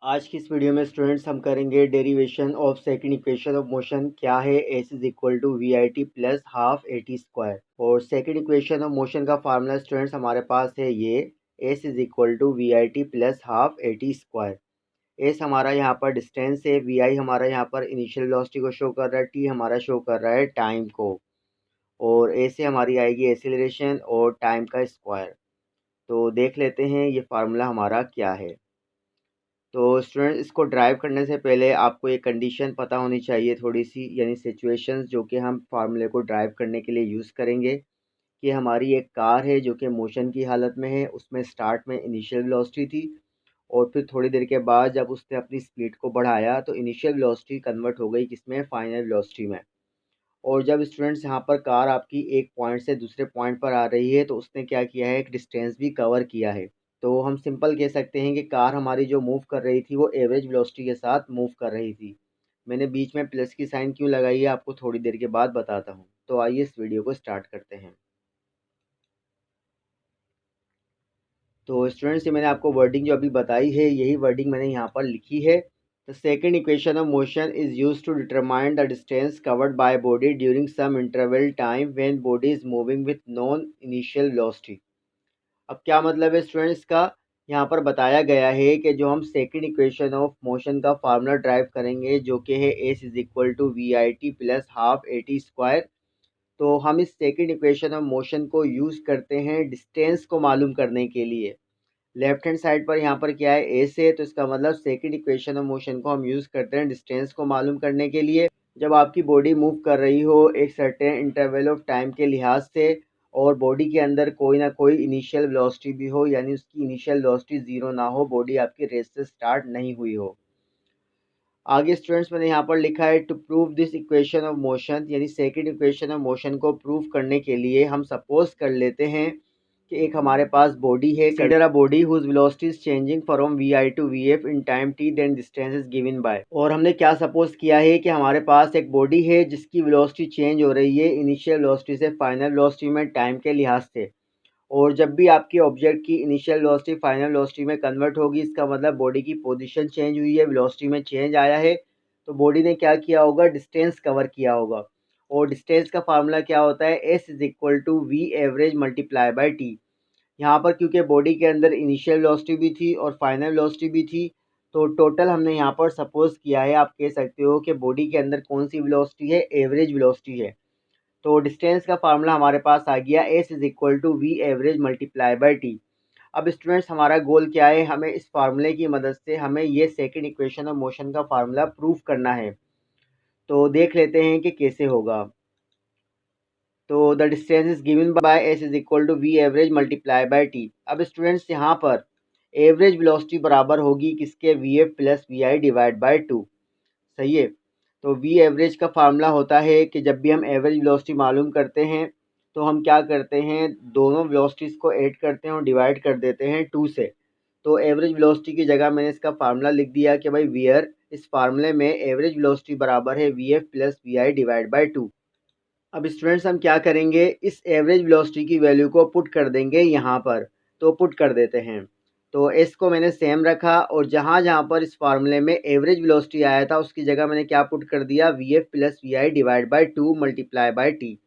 आज की इस वीडियो में स्टूडेंट्स हम करेंगे derivation of second equation of motion. क्या है? S is equal to v i t plus half a t square. और सेकंड इक्वेशन ऑफ मोशन का फार्मूला स्टूडेंट्स हमारे पास है ये, s is equal to v i t plus half a t square. S हमारा यहाँ पर distance है, वी आई हमारा यहाँ पर इनिशियल वेलोसिटी को शो कर रहा है, टी हमारा शो कर रहा है टाइम को, और ए से हमारी आएगी एक्सीलरेशन और टाइम का स्क्वायर। तो देख लेते हैं ये फार्मूला हमारा क्या है। तो स्टूडेंट, इसको ड्राइव करने से पहले आपको एक कंडीशन पता होनी चाहिए थोड़ी सी, यानी सिचुएशंस जो कि हम फार्मूले को ड्राइव करने के लिए यूज़ करेंगे। कि हमारी एक कार है जो कि मोशन की हालत में है, उसमें स्टार्ट में इनिशियल वेलोसिटी थी और फिर थोड़ी देर के बाद जब उसने अपनी स्पीड को बढ़ाया तो इनिशियल वेलोसिटी कन्वर्ट हो गई किसमें? फाइनल वेलोसिटी में। और जब स्टूडेंट्स यहाँ पर कार आपकी एक पॉइंट से दूसरे पॉइंट पर आ रही है तो उसने क्या किया है? एक डिस्टेंस भी कवर किया है। तो हम सिंपल कह सकते हैं कि कार हमारी जो मूव कर रही थी वो एवरेज वेलोसिटी के साथ मूव कर रही थी। मैंने बीच में प्लस की साइन क्यों लगाई है आपको थोड़ी देर के बाद बताता हूँ। तो आइए इस वीडियो को स्टार्ट करते हैं। तो स्टूडेंट्स, ये मैंने आपको वर्डिंग जो अभी बताई है यही वर्डिंग मैंने यहाँ पर लिखी है। The second equation of motion is use to determine the distance covered by body during some interval time when body is moving with non initial velocity. अब क्या मतलब है स्टूडेंट्स का? यहाँ पर बताया गया है कि जो हम सेकंड इक्वेशन ऑफ मोशन का फार्मूला ड्राइव करेंगे जो कि है s is equal to v i t plus half a t square. तो हम इस सेकंड इक्वेशन ऑफ मोशन को यूज़ करते हैं डिस्टेंस को मालूम करने के लिए। लेफ्ट हैंड साइड पर यहाँ पर क्या है? एस है, तो इसका मतलब सेकंड इक्वेशन ऑफ मोशन को हम यूज़ करते हैं डिस्टेंस को मालूम करने के लिए। जब आपकी बॉडी मूव कर रही हो एक सर्टेन इंटरवल ऑफ टाइम के लिहाज से और बॉडी के अंदर कोई ना कोई इनिशियल वेलोसिटी भी हो, यानी उसकी इनिशियल वेलोसिटी ज़ीरो ना हो, बॉडी आपकी रेस से स्टार्ट नहीं हुई हो। आगे स्टूडेंट्स मैंने यहाँ पर लिखा है to prove this equation of motion, यानी सेकंड इक्वेशन ऑफ मोशन को प्रूव करने के लिए हम सपोज कर लेते हैं कि एक हमारे पास बॉडी है। Consider a body whose velocity is changing from v i to v f in time t then distance is given by. और हमने क्या सपोज किया है कि हमारे पास एक बॉडी है जिसकी वेलोसिटी चेंज हो रही है इनिशियल वेलोसिटी से फाइनल वेलोसिटी में टाइम के लिहाज से। और जब भी आपकी ऑब्जेक्ट की इनिशियल वेलोसिटी फाइनल वेलोसिटी में कन्वर्ट होगी इसका मतलब बॉडी की पोजीशन चेंज हुई है, वेलोसिटी में चेंज आया है। तो बॉडी ने क्या किया होगा? डिस्टेंस कवर किया होगा। और डिस्टेंस का फार्मूला क्या होता है? S is equal to v average multiply by t. यहाँ पर क्योंकि बॉडी के अंदर इनिशियल वेलोसिटी भी थी और फाइनल वेलोसिटी भी थी, तो टोटल हमने यहाँ पर सपोज किया है, आप कह सकते हो कि बॉडी के अंदर कौन सी वेलोसिटी है? एवरेज वेलोसिटी है। तो डिस्टेंस का फार्मूला हमारे पास आ गया s is equal to v average multiply by t. अब स्टूडेंट्स, हमारा गोल क्या है? हमें इस फार्मूले की मदद से हमें ये सेकंड इक्वेशन ऑफ मोशन का फार्मूला प्रूफ करना है। तो देख लेते हैं कि कैसे होगा। तो the distance is given by s is equal to v average multiply by t. अब स्टूडेंट्स, यहाँ पर एवरेज वेलोसिटी बराबर होगी किसके? V f plus v i divide by two. सही है। तो वी एवरेज का फार्मूला होता है कि जब भी हम एवरेज वेलोसिटी मालूम करते हैं तो हम क्या करते हैं? दोनों वेलोसिटीज़ को ऐड करते हैं और डिवाइड कर देते हैं टू से। तो एवरेज वेलोसिटी की जगह मैंने इसका फार्मूला लिख दिया कि भाई वीयर, इस फार्मूले में एवरेज वेलोसिटी बराबर है v f plus v i divide by two. अब स्टूडेंट्स, हम क्या करेंगे? इस एवरेज वेलोसिटी की वैल्यू को पुट कर देंगे यहाँ पर। तो पुट कर देते हैं। तो एस को मैंने सेम रखा और जहाँ जहाँ पर इस फार्मूले में एवरेज वेलोसिटी आया था उसकी जगह मैंने क्या पुट कर दिया? V f plus v i divide by two multiply by t.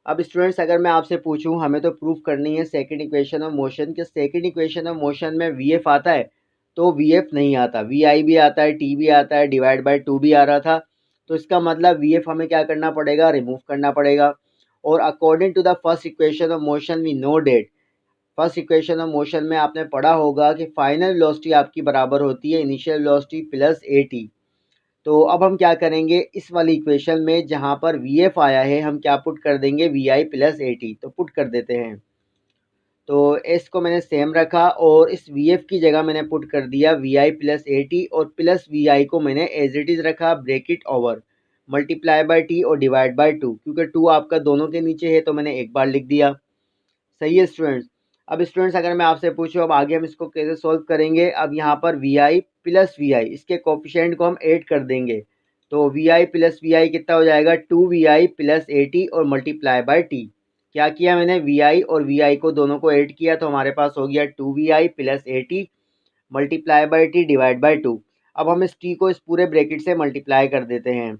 अब स्टूडेंट्स, अगर मैं आपसे पूछूं हमें तो प्रूफ करनी है सेकंड इक्वेशन ऑफ मोशन के, सेकंड इक्वेशन ऑफ मोशन में वी एफ आता है तो वी एफ नहीं आता, वी आई भी आता है, टी भी आता है, डिवाइड बाई टू भी आ रहा था। तो इसका मतलब वी एफ हमें क्या करना पड़ेगा? रिमूव करना पड़ेगा। और according to the first equation of motion we know that, first equation of motion में आपने पढ़ा होगा कि फाइनल वेलोसिटी आपकी बराबर होती है initial velocity plus a t. तो अब हम क्या करेंगे? इस वाली इक्वेशन में जहाँ पर वी एफ आया है हम क्या पुट कर देंगे? V i plus a t. तो पुट कर देते हैं। तो एस को मैंने सेम रखा और इस वी एफ की जगह मैंने पुट कर दिया v i plus a t और प्लस वी आई को मैंने एज इट इज़ रखा, bracket over, multiply by t और डिवाइड बाई टू, क्योंकि टू आपका दोनों के नीचे है तो मैंने एक बार लिख दिया। सही है स्टूडेंट्स। अब स्टूडेंट्स, अगर मैं आपसे पूछूं अब आगे हम इसको कैसे सॉल्व करेंगे? अब यहाँ पर v i plus v i, इसके कोफिशिएंट को हम ऐड कर देंगे। तो v i plus v i कितना हो जाएगा? Two v i plus a t और मल्टीप्लाई बाई टी। क्या किया मैंने? वी आई और वी आई को दोनों को ऐड किया तो हमारे पास हो गया two v i plus a t multiply by t divide by 2। अब हम इस टी को इस पूरे ब्रैकेट से मल्टीप्लाई कर देते हैं।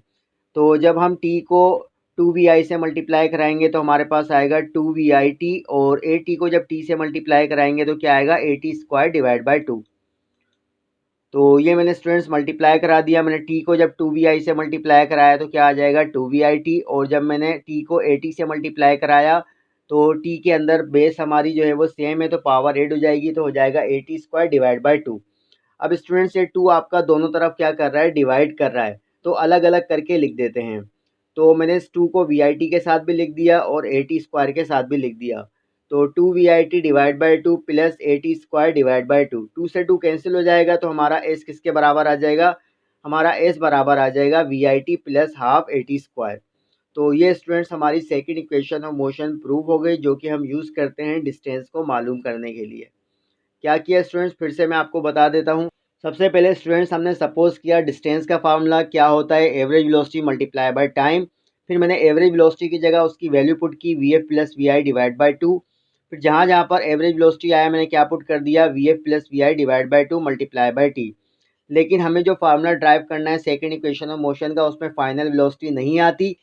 तो जब हम टी को 2vi से मल्टीप्लाई कराएंगे तो हमारे पास आएगा 2vi t, और ए टी को जब टी से मल्टीप्लाई कराएंगे तो क्या आएगा, ए टी स्क्वायर डिवाइड बाई 2। तो ये मैंने स्टूडेंट्स मल्टीप्लाई करा दिया। मैंने टी को जब 2vi से मल्टीप्लाई कराया तो क्या आ जाएगा, 2vi t, और जब मैंने टी को 80 से मल्टीप्लाई कराया तो टी के अंदर बेस हमारी जो है वो सेम है, तो पावर ऐड हो जाएगी, तो हो जाएगा 80 स्क्वायर डिवाइड बाई 2। अब स्टूडेंट्स ये 2 आपका दोनों तरफ क्या कर रहा है, डिवाइड कर रहा है, तो अलग अलग करके लिख देते हैं। तो मैंने इस 2 को vi के साथ भी लिख दिया और 80 स्क्वायर के साथ भी लिख दिया। तो 2vi divide by 2 plus 80 square divide by 2, 2 से 2 कैंसिल हो जाएगा, तो हमारा s किसके बराबर आ जाएगा, हमारा s बराबर आ जाएगा vi प्लस हाफ 80 स्क्वायर। तो ये स्टूडेंट्स हमारी second equation of motion prove हो गई, जो कि हम यूज़ करते हैं डिस्टेंस को मालूम करने के लिए। क्या किया स्टूडेंट्स, फिर से मैं आपको बता देता हूँ। सबसे पहले स्टूडेंट्स हमने सपोज किया डिस्टेंस का फार्मूला क्या होता है, average velocity multiply by time. फिर मैंने एवरेज वेलोसिटी की जगह उसकी वैल्यू पुट की vf plus v i divide by 2। फिर जहाँ जहाँ पर एवरेज वेलोसिटी आया मैंने क्या पुट कर दिया, vf plus v i divide by 2 multiply by t. लेकिन हमें जो फार्मूला ड्राइव करना है सेकंड इक्वेशन ऑफ मोशन का, उसमें फाइनल वेलोसिटी नहीं आती,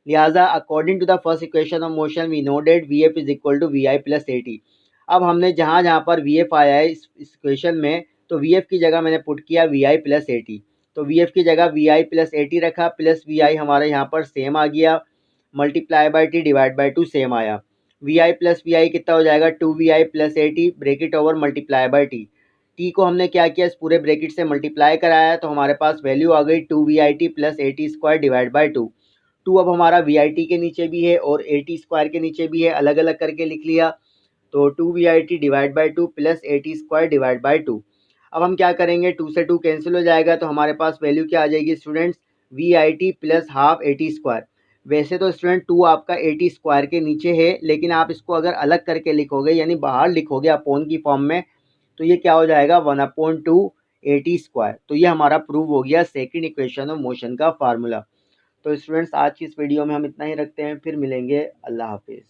लिहाजा according to the first equation of motion we know that vf is equal to v i plus a t. अब हमने जहाँ जहाँ पर vf आया है इस इक्वेशन में, तो vf की जगह मैंने पुट किया vi प्लस ए टी। तो vf की जगह vi प्लस ए टी रखा, प्लस vi हमारे यहाँ पर सेम आ गया, multiply by t divide by 2 same आया। vi प्लस vi कितना हो जाएगा, 2vi plus a T bracket over multiply by T. T को हमने क्या किया, इस पूरे ब्रैकेट से मल्टीप्लाई कराया, तो हमारे पास वैल्यू आ गई 2vi plus a t square divide by 2। 2 अब हमारा vi के नीचे भी है और ए टी स्क्वायर के नीचे भी है, अलग अलग करके लिख लिया। तो 2vi divide by 2 plus a t square divide by 2। अब हम क्या करेंगे, 2 से 2 कैंसिल हो जाएगा, तो हमारे पास वैल्यू क्या आ जाएगी students, vi plus half a t square. वैसे तो स्टूडेंट 2 आपका ए टी स्क्वायर के नीचे है, लेकिन आप इसको अगर अलग करके लिखोगे यानी बाहर लिखोगे अपोन की फॉर्म में, तो ये क्या हो जाएगा 1/2 ए टी स्क्वायर। तो ये हमारा प्रूव हो गया सेकंड इक्वेशन ऑफ मोशन का फार्मूला। तो स्टूडेंट्स आज की इस वीडियो में हम इतना ही रखते हैं, फिर मिलेंगे, अल्लाह हाफिज़।